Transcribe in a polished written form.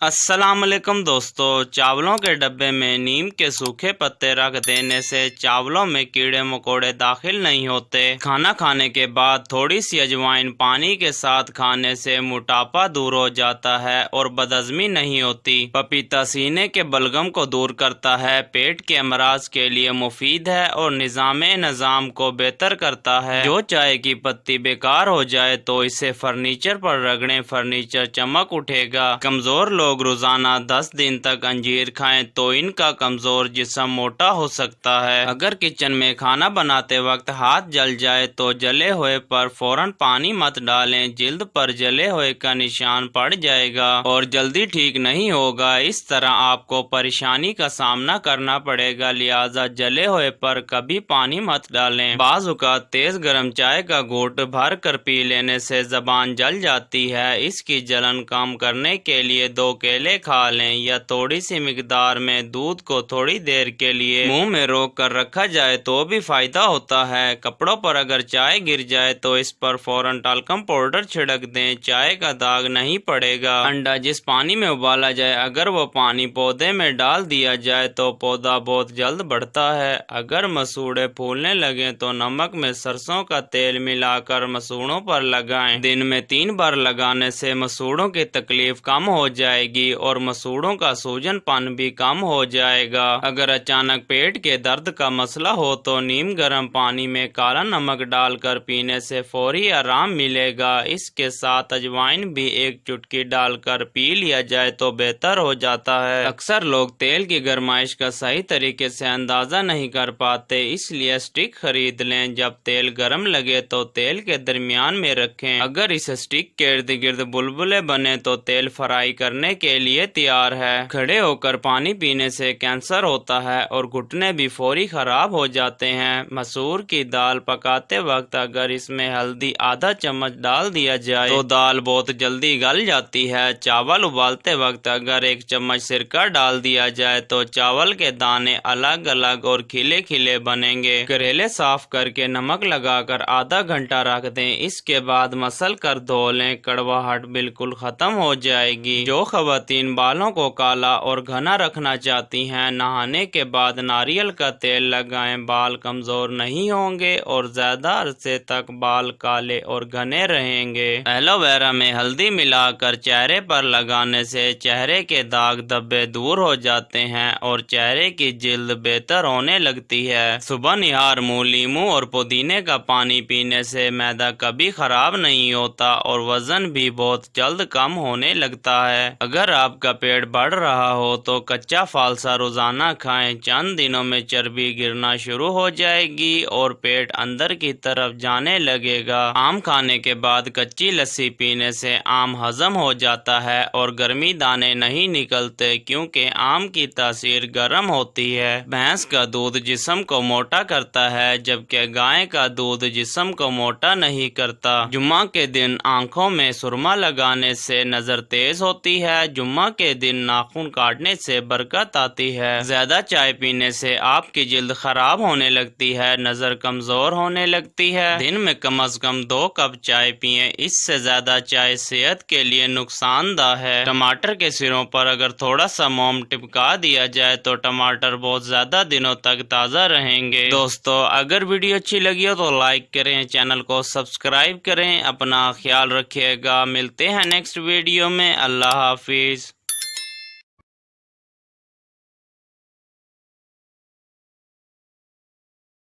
अस्सलामुअलैकुम दोस्तों, चावलों के डब्बे में नीम के सूखे पत्ते रख देने से चावलों में कीड़े मकोड़े दाखिल नहीं होते। खाना खाने के बाद थोड़ी सी अजवाइन पानी के साथ खाने से मोटापा दूर हो जाता है और बदहजमी नहीं होती। पपीता सीने के बलगम को दूर करता है, पेट के अमराज के लिए मुफीद है और निजाम को बेहतर करता है। जो चाय की पत्ती बेकार हो जाए तो इसे फर्नीचर पर रगड़ें, फर्नीचर चमक उठेगा। कमजोर लोग रोजाना 10 दिन तक अंजीर खाएं तो इनका कमजोर जिस्म मोटा हो सकता है। अगर किचन में खाना बनाते वक्त हाथ जल जाए तो जले हुए पर फौरन पानी मत डालें, जिल्द पर जले हुए का निशान पड़ जाएगा और जल्दी ठीक नहीं होगा। इस तरह आपको परेशानी का सामना करना पड़ेगा, लिहाजा जले हुए पर कभी पानी मत डालें। बाज़-औक़ात तेज गर्म चाय का घूंट भर कर पी लेने से जबान जल जाती है। इसकी जलन कम करने के लिए 2 केले खा लें या थोड़ी सी मिकदार में दूध को थोड़ी देर के लिए मुंह में रोक कर रखा जाए तो भी फायदा होता है। कपड़ों पर अगर चाय गिर जाए तो इस पर फौरन टाल्कम पाउडर छिड़क दें, चाय का दाग नहीं पड़ेगा। अंडा जिस पानी में उबाला जाए अगर वो पानी पौधे में डाल दिया जाए तो पौधा बहुत जल्द बढ़ता है। अगर मसूड़े फूलने लगे तो नमक में सरसों का तेल मिलाकर मसूड़ों पर लगाएं। दिन में 3 बार लगाने से मसूड़ों की तकलीफ कम हो जाएगी और मसूड़ों का सूजनपन भी कम हो जाएगा। अगर अचानक पेट के दर्द का मसला हो तो नीम गर्म पानी में काला नमक डालकर पीने से फौरी आराम मिलेगा। इसके साथ अजवाइन भी 1 चुटकी डालकर पी लिया जाए तो बेहतर हो जाता है। अक्सर लोग तेल की गर्माइश का सही तरीके से अंदाजा नहीं कर पाते, इसलिए स्टिक खरीद लें। जब तेल गर्म लगे तो तेल के दरमियान में रखें। अगर इस स्टिक के इर्द गिर्द बुलबुले बने तो तेल फ्राई करने के लिए तैयार है। खड़े होकर पानी पीने से कैंसर होता है और घुटने भी फौरी खराब हो जाते हैं। मसूर की दाल पकाते वक्त अगर इसमें हल्दी आधा चम्मच डाल दिया जाए तो दाल बहुत जल्दी गल जाती है। चावल उबालते वक्त अगर 1 चम्मच सिरका डाल दिया जाए तो चावल के दाने अलग अलग और खिले खिले बनेंगे। करेले साफ करके नमक लगाकर आधा घंटा रख दें, इसके बाद मसल कर धो लें, कड़वाहट बिल्कुल खत्म हो जाएगी। जो खवातीन बालों को काला और घना रखना चाहती हैं, नहाने के बाद नारियल का तेल लगाएं, बाल कमजोर नहीं होंगे और ज्यादा अरसे तक बाल काले और घने रहेंगे। एलोवेरा में हल्दी मिलाकर चेहरे पर लगाने से चेहरे के दाग धब्बे दूर हो जाते हैं और चेहरे की जिल्द बेहतर होने लगती है। सुबह निहार मुंह लीमू और पुदीने का पानी पीने से मैदा कभी खराब नहीं होता और वजन भी बहुत जल्द कम होने लगता है। अगर आपका पेट बढ़ रहा हो तो कच्चा फालसा रोजाना खाएं, चंद दिनों में चर्बी गिरना शुरू हो जाएगी और पेट अंदर की तरफ जाने लगेगा। आम खाने के बाद कच्ची लस्सी पीने से आम हजम हो जाता है और गर्मी दाने नहीं निकलते क्योंकि आम की तासीर गर्म होती है। भैंस का दूध जिस्म को मोटा करता है जबकि गाय का दूध जिस्म को मोटा नहीं करता। जुम्मा के दिन आंखों में सुरमा लगाने से नजर तेज होती है। जुम्मा के दिन नाखून काटने से बरकत आती है। ज्यादा चाय पीने से आपकी जिल्द खराब होने लगती है, नजर कमजोर होने लगती है। दिन में कम से कम 2 कप चाय पिएं, इससे ज्यादा चाय सेहत के लिए नुकसानदा है। टमाटर के सिरों पर अगर थोड़ा सा मोम टिपका दिया जाए तो टमाटर बहुत ज्यादा दिनों तक ताज़ा रहेंगे। दोस्तों, अगर वीडियो अच्छी लगी हो तो लाइक करें, चैनल को सब्सक्राइब करें, अपना ख्याल रखिएगा। मिलते हैं नेक्स्ट वीडियो में। अल्लाह हाफिज।